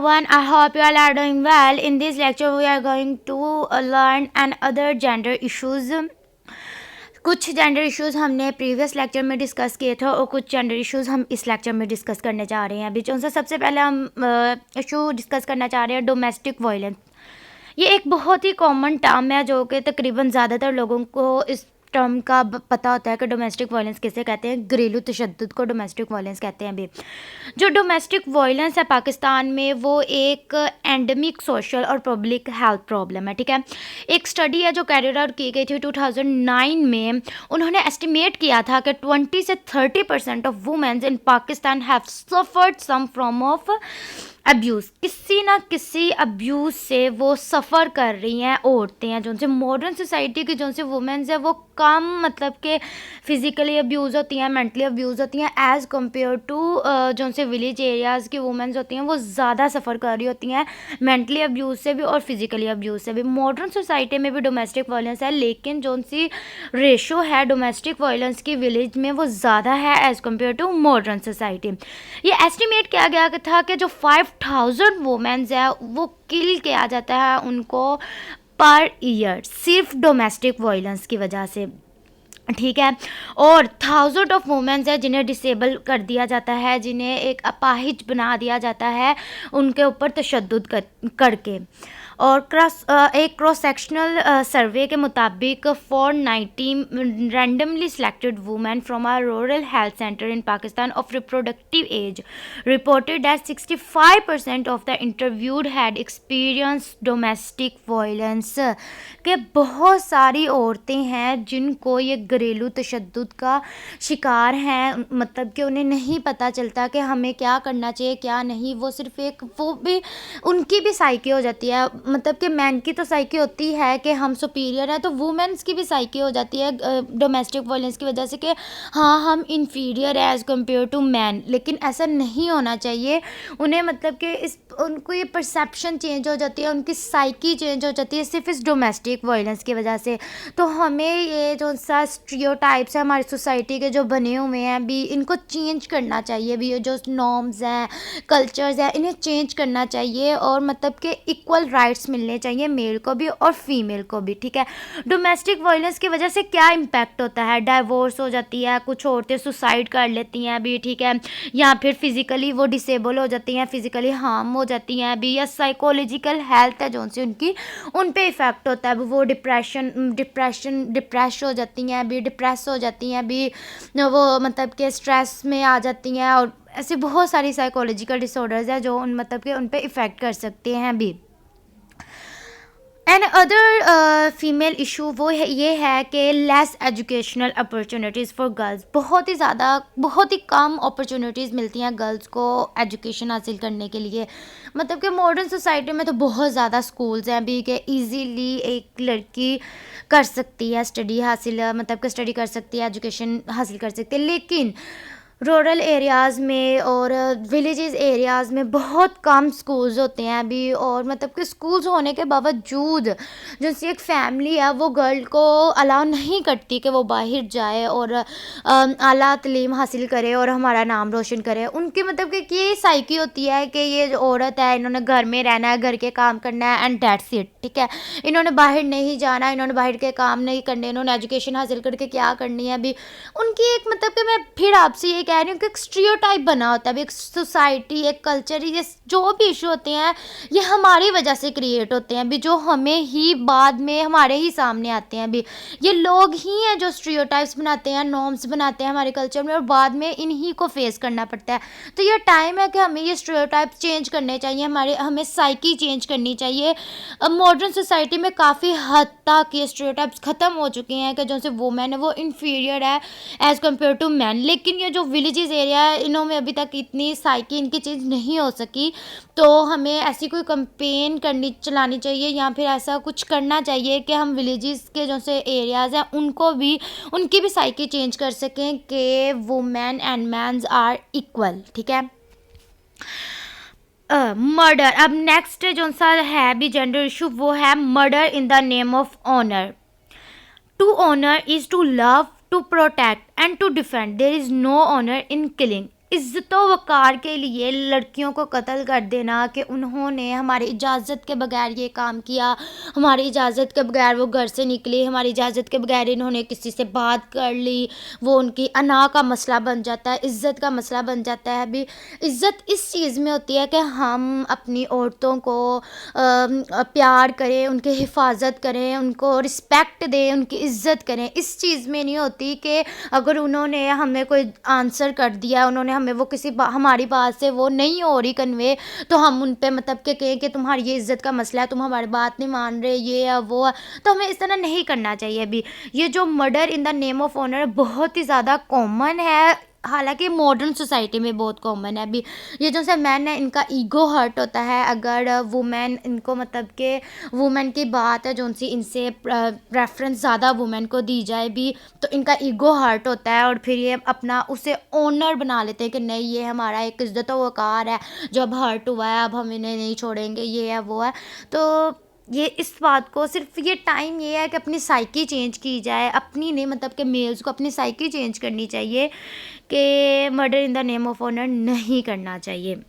everyone. I hope you all are doing well. In this lecture, we are going to learn another gender issues. कुछ gender issues हमने previous lecture में discuss किए थे और कुछ gender issues हम इस लेक्चर में डिस्कस करने जा रहे हैं अभी। जो सबसे पहले हम इशू डिस्कस करना चाह रहे हैं डोमेस्टिक वायलेंस। ये एक बहुत ही कॉमन टर्म है जो कि तकरीबन ज़्यादातर लोगों को इस टर्म का पता होता है कि डोमेस्टिक वायलेंस किसे कहते हैं। घरेलू तशद्दुद को डोमेस्टिक वायलेंस कहते हैं। अभी जो डोमेस्टिक वायलेंस है पाकिस्तान में वो एक एंडेमिक सोशल और पब्लिक हेल्थ प्रॉब्लम है। ठीक है, एक स्टडी है जो कैरी आउट की गई थी 2009 में। उन्होंने एस्टिमेट किया था कि 20 से 30% of womens in Pakistan have suffered some form of abuse. किसी ना किसी अब्यूज़ से वो सफ़र कर रही हैं औरतें हैं। जो से मॉडर्न सोसाइटी की जो से वुमेन्स है वो कम मतलब के फिज़िकली अब्यूज़ होती हैं, मेंटली अब्यूज़ होती हैं एज़ कम्पेयर टू जो से विलेज एरियाज़ की वुमेन्स होती हैं वो ज़्यादा सफ़र कर रही होती हैं मेंटली अब्यूज़ से भी और फिज़िकली अब्यूज़ से भी। मॉडर्न सोसाइटी में भी डोमेस्टिक वायलेंस है, लेकिन जो सी रेशो है डोमेस्टिक वायलेंस की विलेज में वो ज़्यादा है as compared to modern society. ये एस्टिमेट किया गया था कि जो 5000 वुमेन्स है वो किल किया जाता है उनको पर ईयर सिर्फ डोमेस्टिक वायलेंस की वजह से। ठीक है, और थाउजेंड ऑफ वुमेन्स है जिन्हें डिसेबल कर दिया जाता है, जिन्हें एक अपाहिज बना दिया जाता है उनके ऊपर तशद्दुद करके। और एक क्रॉस सेक्शनल सर्वे के मुताबिक 490 randomly selected women from a rural health centre in Pakistan of reproductive age reported that 65% of the interviewed had experience domestic violence. के बहुत सारी औरतें हैं जिनको ये घरेलू तशद्दुद का शिकार हैं, मतलब कि उन्हें नहीं पता चलता कि हमें क्या करना चाहिए क्या नहीं। वो सिर्फ एक वो भी उनकी भी साइकी हो जाती है, मतलब कि मैन की तो साइकी होती है कि हम सुपीरियर है, तो वुमेन्स की भी साइकी हो जाती है डोमेस्टिक वायलेंस की वजह से कि हाँ हम इन्फीरियर है एज़ कम्पेयर टू मैन। लेकिन ऐसा नहीं होना चाहिए। उन्हें मतलब कि इस उनको ये परसेप्शन चेंज हो जाती है, उनकी साइकी चेंज हो जाती है सिर्फ इस डोमेस्टिक वायलेंस की वजह से। तो हमें ये जो सा स्टीरियोटाइप्स है हमारी सोसाइटी के जो बने हुए हैं भी इनको चेंज करना चाहिए। भी ये जो नॉर्म्स हैं कल्चर्स हैं इन्हें चेंज करना चाहिए और मतलब कि इक्वल राइट्स मिलने चाहिए मेल को भी और फीमेल को भी। ठीक है, डोमेस्टिक वायलेंस की वजह से क्या इम्पैक्ट होता है, डाइवोर्स हो जाती है, कुछ औरतें सुसाइड कर लेती हैं अभी। ठीक है, या फिर फिज़िकली वो डिसेबल हो जाती हैं, फिज़िकली हार्म हो जाती हैं अभी, या साइकोलॉजिकल हेल्थ है जो सी उनकी उन पे इफ़ेक्ट होता है। वो डिप्रेस हो जाती हैं अभी, डिप्रेस हो जाती हैं अभी, वो मतलब कि स्ट्रेस में आ जाती हैं और ऐसी बहुत सारी साइकोलॉजिकल डिसऑर्डर्स है जो उन मतलब कि उन पे इफ़ेक्ट कर सकते हैं अभी। एंड अदर फीमेल इशू वो है ये है कि less educational opportunities for girls. बहुत ही कम अपॉर्चुनिटीज़ मिलती हैं गर्ल्स को एजुकेशन हासिल करने के लिए। मतलब कि मॉडर्न सोसाइटी में तो बहुत ज़्यादा स्कूल्स हैं अभी कि इजीली एक लड़की कर सकती है स्टडी हासिल, मतलब कि स्टडी कर सकती है, एजुकेशन हासिल कर सकती है। लेकिन रूरल एरियाज़ में और विलेजेस एरियाज़ में बहुत कम स्कूल्स होते हैं अभी। और मतलब कि स्कूल्स होने के बावजूद जैसे एक फैमिली है वो गर्ल को अलाउ नहीं करती कि वो बाहर जाए और आला तालीम हासिल करे और हमारा नाम रोशन करे। उनकी मतलब कि ये साइकी होती है कि ये जो औरत है इन्होंने घर में रहना है, घर के काम करना है एंड दैट्स इट। ठीक है, इन्होंने बाहर नहीं जाना, इन्होंने बाहर के काम नहीं करने, इन्होंने एजुकेशन हासिल करके क्या करनी है अभी। उनकी एक मतलब कि मैं फिर आपसे ये कह रही हूँ कि एक स्टीरियोटाइप बना होता है अभी। एक सोसाइटी, एक कल्चर, ये जो भी इशू होते हैं ये हमारी वजह से क्रिएट होते हैं अभी, जो हमें ही बाद में हमारे ही सामने आते हैं अभी। ये लोग ही हैं जो स्टीरियोटाइप्स बनाते हैं, नॉर्म्स बनाते हैं हमारे कल्चर में और बाद में इन्हीं को फेस करना पड़ता है। तो ये टाइम है कि हमें ये स्टीरियोटाइप्स चेंज करने चाहिए, हमें साइकी चेंज करनी चाहिए। अब मॉडर्न सोसाइटी में काफ़ी हद तक ये स्टीरियोटाइप्स ख़त्म हो चुके हैं कि जो से वुमेन है वो इन्फीरियर है एज़ कम्पेयर टू मैन। लेकिन ये जो विलेजेस एरिया है इन्हों में अभी तक इतनी साइकी इनकी चीज़ नहीं हो सकी। तो हमें ऐसी कोई कैंपेन चलानी चाहिए या फिर ऐसा कुछ करना चाहिए कि हम विलेजेस के जो से एरियाज़ हैं उनको भी उनकी भी साइकी चेंज कर सकें कि women and mans are equal. ठीक है, मर्डर। अब नेक्स्ट जो सा है भी जेंडर इशू वो है murder in the name of honour. To honor is to love, to protect and to defend. There is no honor in killing. इज़्ज़त व वक़ार के लिए लड़कियों को कत्ल कर देना कि उन्होंने हमारी इजाज़त के बगैर ये काम किया, हमारी इजाज़त के बगैर वो घर से निकली, हमारी इजाज़त के बगैर इन्होंने किसी से बात कर ली, वो उनकी अना का मसला बन जाता है, इज़्ज़त का मसला बन जाता है। अभी इज़्ज़त इस चीज़ में होती है कि हम अपनी औरतों को प्यार करें, उनकी हिफाज़त करें, उनको रिस्पेक्ट दें, उनकी इज़्ज़त करें। इस चीज़ में नहीं होती कि अगर उन्होंने हमें कोई आंसर कर दिया, उन्होंने हमें वो किसी हमारी बात से वो नहीं हो रही कन्वे, तो हम उन पे मतलब कि कहें कि तुम्हारी ये इज़्ज़त का मसला है, तुम हमारी बात नहीं मान रहे, ये है वो है। तो हमें इस तरह नहीं करना चाहिए। अभी ये जो murder in the name of honour बहुत ही ज़्यादा कॉमन है, हालांकि मॉडर्न सोसाइटी में बहुत कॉमन है। अभी ये जो से मैन है, इनका ईगो हर्ट होता है अगर वुमेन इनको मतलब कि वुमेन की बात है जो उनसे इनसे प्रेफरेंस ज़्यादा वुमेन को दी जाए भी, तो इनका ईगो हर्ट होता है और फिर ये अपना उसे ओनर बना लेते हैं कि नहीं, ये हमारा एक इज़्ज़त व वक़ार है, जो अब हर्ट हुआ है, अब हम इन्हें नहीं छोड़ेंगे, ये है वो है। तो ये इस बात को सिर्फ ये टाइम ये है कि अपनी साइकी चेंज की जाए, अपनी नहीं मतलब कि मेल्स को अपनी साइकी चेंज करनी चाहिए कि murder in the name of honour नहीं करना चाहिए।